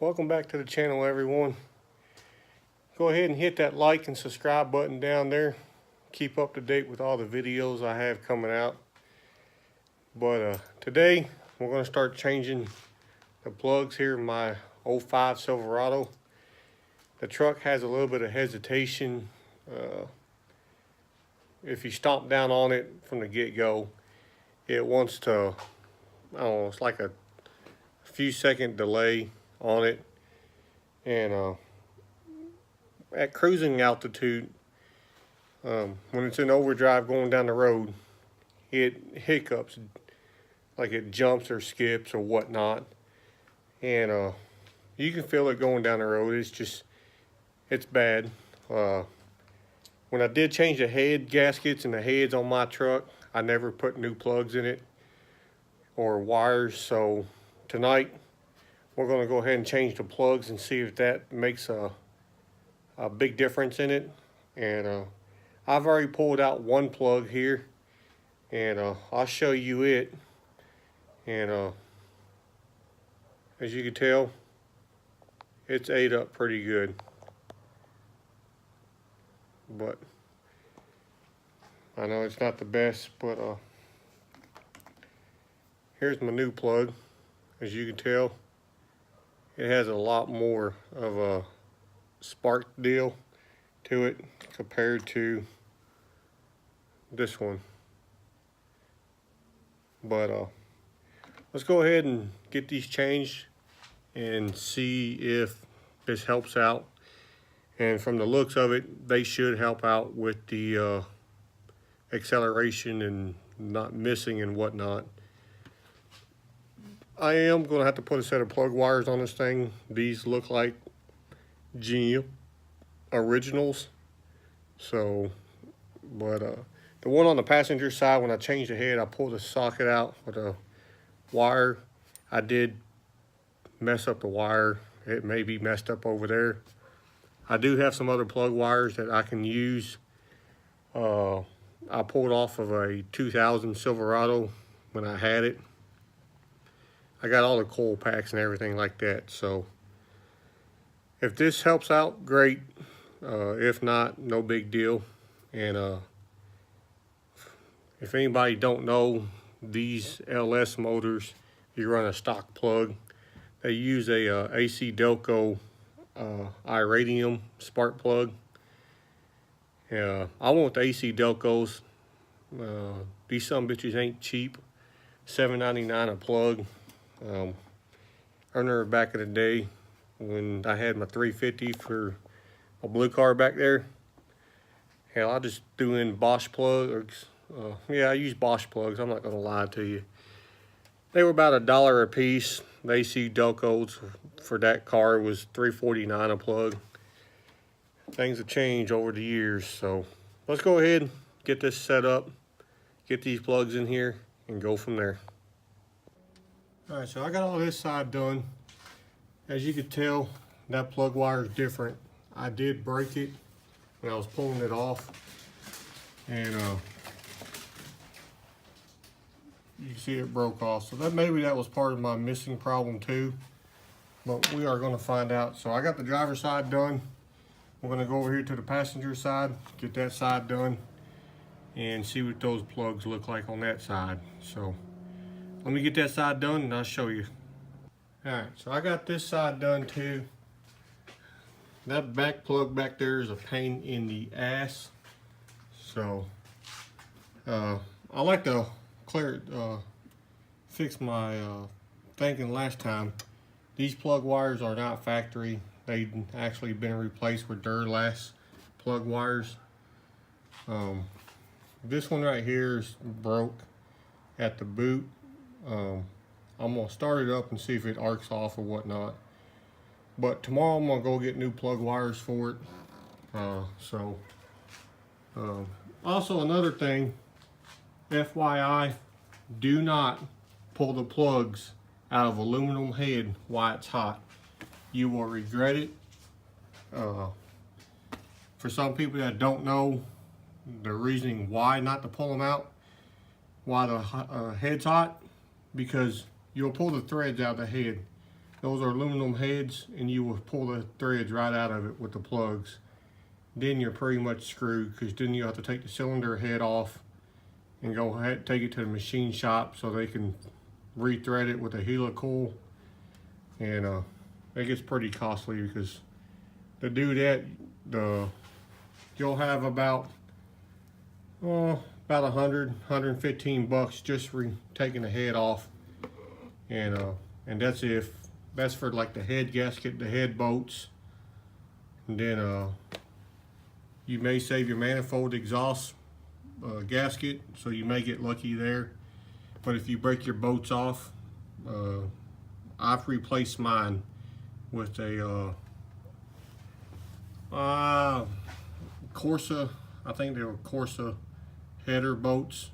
Welcome back to the channel, everyone. Go ahead and hit that like and subscribe button down there. Keep up to date with all the videos I have coming out. But today we're going to start changing the plugs here in my 05 Silverado. The truck has a little bit of hesitation. If you stomp down on it from the get-go, it wants to, I don't know, it's like a few second delay on it. And at cruising altitude, when it's in overdrive going down the road, it hiccups, like it jumps or skips or whatnot. And you can feel it going down the road. It's bad. When I did change the head gaskets and the heads on my truck, I never put new plugs in it or wires. So tonight we're going to go ahead and change the plugs and see if that makes a big difference in it. And I've already pulled out one plug here, and I'll show you it. And as you can tell, it's ate up pretty good. But I know it's not the best, but here's my new plug. As you can tell, it has a lot more of a spark deal to it compared to this one. But let's go ahead and get these changed and see if this helps out. And from the looks of it, they should help out with the acceleration and not missing and whatnot. I am going to have to put a set of plug wires on this thing. These look like GM originals. So, but the one on the passenger side, when I changed the head, I pulled the socket out with a wire. I did mess up the wire. It may be messed up over there. I do have some other plug wires that I can use. I pulled off of a 2000 Silverado when I had it. I got all the coil packs and everything like that. So if this helps out, great. If not, no big deal. And if anybody don't know, these LS motors, you run a stock plug. They use a AC Delco iRadium spark plug. I want the AC Delcos. These some bitches ain't cheap. $7.99 a plug. I remember back in the day when I had my 350 for a blue car back there. Hell, I just threw in Bosch plugs. Yeah, I use Bosch plugs. I'm not gonna lie to you. They were about $1 a piece. The AC Delcos for that car was $3.49 a plug. Things have changed over the years, so let's go ahead and get this set up, get these plugs in here, and go from there. All right, so I got all this side done. As you can tell, that plug wire is different. I did break it when I was pulling it off, and you can see it broke off. So that maybe that was part of my missing problem too, but we are going to find out. So I got the driver's side done. We're going to go over here to the passenger side, get that side done, and see what those plugs look like on that side. So let me get that side done and I'll show you. All right, so I got this side done too. That back plug back there is a pain in the ass. So I like to fix my thinking last time. These plug wires are not factory. They've actually been replaced with Duralast plug wires. This one right here is broke at the boot. I'm gonna start it up and see if it arcs off or whatnot. But tomorrow I'm gonna go get new plug wires for it. Also another thing, FYI, do not pull the plugs out of aluminum head while it's hot. You will regret it. For some people that don't know the reasoning why not to pull them out while the head's hot, because you'll pull the threads out of the head. Those are aluminum heads, and you will pull the threads right out of it with the plugs. Then you're pretty much screwed, because then you have to take the cylinder head off and go ahead, take it to the machine shop so they can rethread it with a helicoil. And it gets pretty costly, because to do that, you'll have about 115 bucks just for taking the head off. And that's for like the head gasket, the head bolts. And then you may save your manifold exhaust gasket, so you may get lucky there. But if you break your bolts off, I've replaced mine with a Corsa. I think they were Corsa header bolts,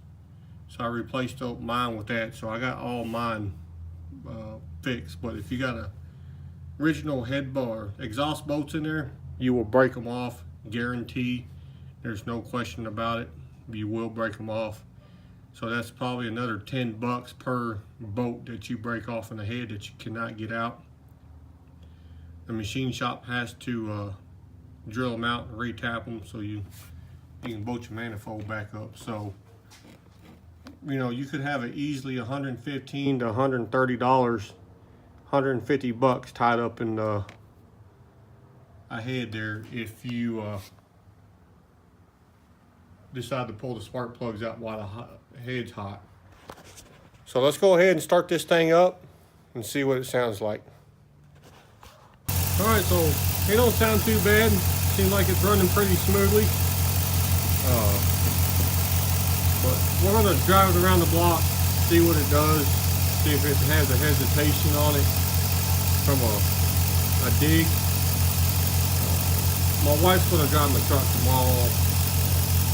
so I replaced mine with that. So I got all mine fixed. But if you got a original head bar exhaust bolts in there, you will break them off, guarantee. There's no question about it, you will break them off. So that's probably another 10 bucks per bolt that you break off in the head that you cannot get out. The machine shop has to drill them out and retap them, so you can bolt your manifold back up. So, you know, you could have it easily $115 to $130, 150 bucks tied up in a head there if you decide to pull the spark plugs out while the head's hot. So let's go ahead and start this thing up and see what it sounds like. All right, so it don't sound too bad. Seems like it's running pretty smoothly. But we're gonna drive it around the block, see what it does, see if it has a hesitation on it from a dig. My wife's gonna drive my truck tomorrow.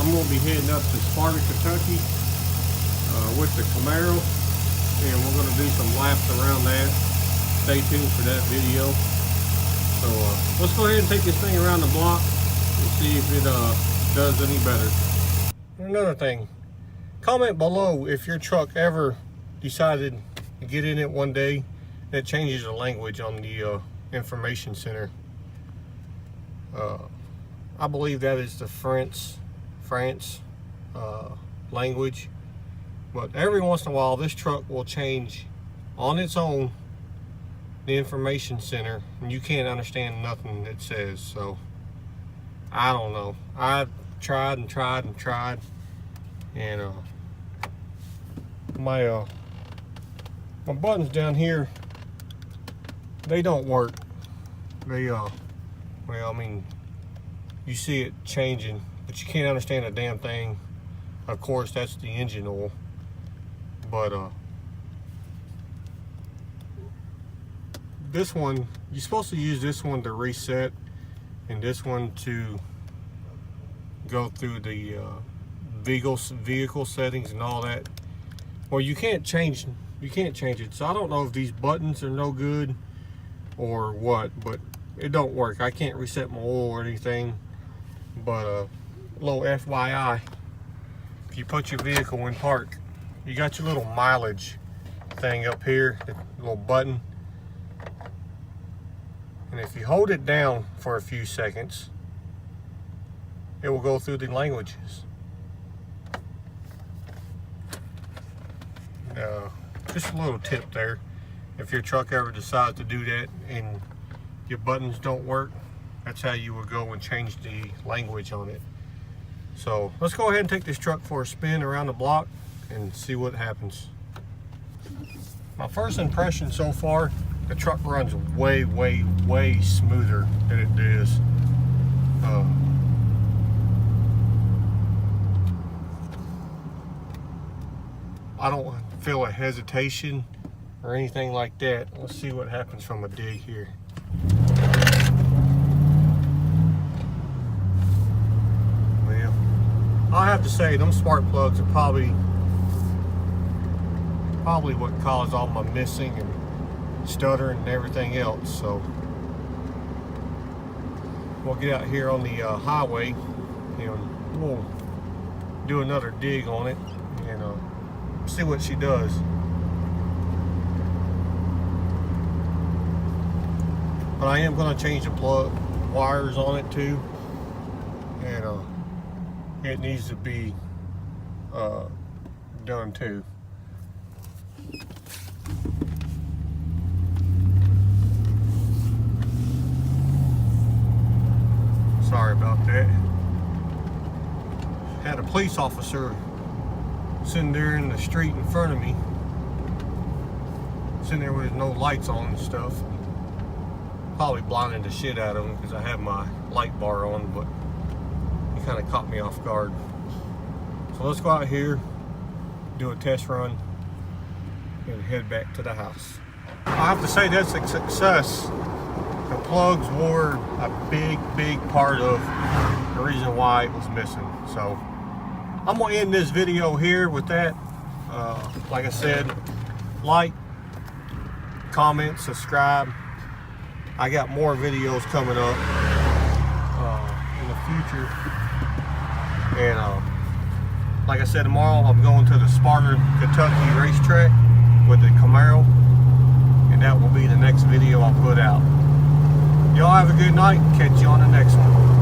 I'm gonna be heading up to Sparta, Kentucky with the Camaro, and we're gonna do some laps around that. Stay tuned for that video. So let's go ahead and take this thing around the block and see if it does any better. Another thing, comment below if your truck ever decided to get in it one day and it changes the language on the information center. I believe that is the France language, but every once in a while this truck will change on its own the information center, and you can't understand nothing it says. So I don't know, I've tried and tried and tried, and my buttons down here, they don't work. They well, I mean, you see it changing, but you can't understand a damn thing. Of course, that's the engine oil, but this one, you're supposed to use this one to reset, and this one to go through the vehicle settings and all that. Well, you can't change it. So I don't know if these buttons are no good or what, but it don't work. I can't reset my oil or anything. But a little FYI, if you put your vehicle in park, you got your little mileage thing up here, the little button. And if you hold it down for a few seconds, it will go through the languages. Just a little tip there. If your truck ever decides to do that and your buttons don't work, that's how you would go and change the language on it. So let's go ahead and take this truck for a spin around the block and see what happens. My first impression so far, the truck runs way, way, way smoother than it does. I don't feel a hesitation or anything like that. Let's see what happens from a dig here. Well, I have to say, them spark plugs are probably what caused all my missing and stuttering and everything else. So we'll get out here on the highway and we'll do another dig on it and see what she does. But I am going to change the plug wires on it too, and it needs to be done too. Sorry about that. Had a police officer sitting there in the street in front of me, sitting there with no lights on and stuff. Probably blinded the shit out of him because I have my light bar on, but he kind of caught me off guard. So let's go out here, do a test run, and head back to the house. I have to say that's a success. The plugs were a big part of the reason why it was missing. So I'm gonna end this video here with that. Like I said, like, comment, subscribe. I got more videos coming up in the future. And like I said, tomorrow I'm going to the Sparta, Kentucky racetrack with the Camaro. And that will be the next video I'll put out. Y'all have a good night. Catch you on the next one.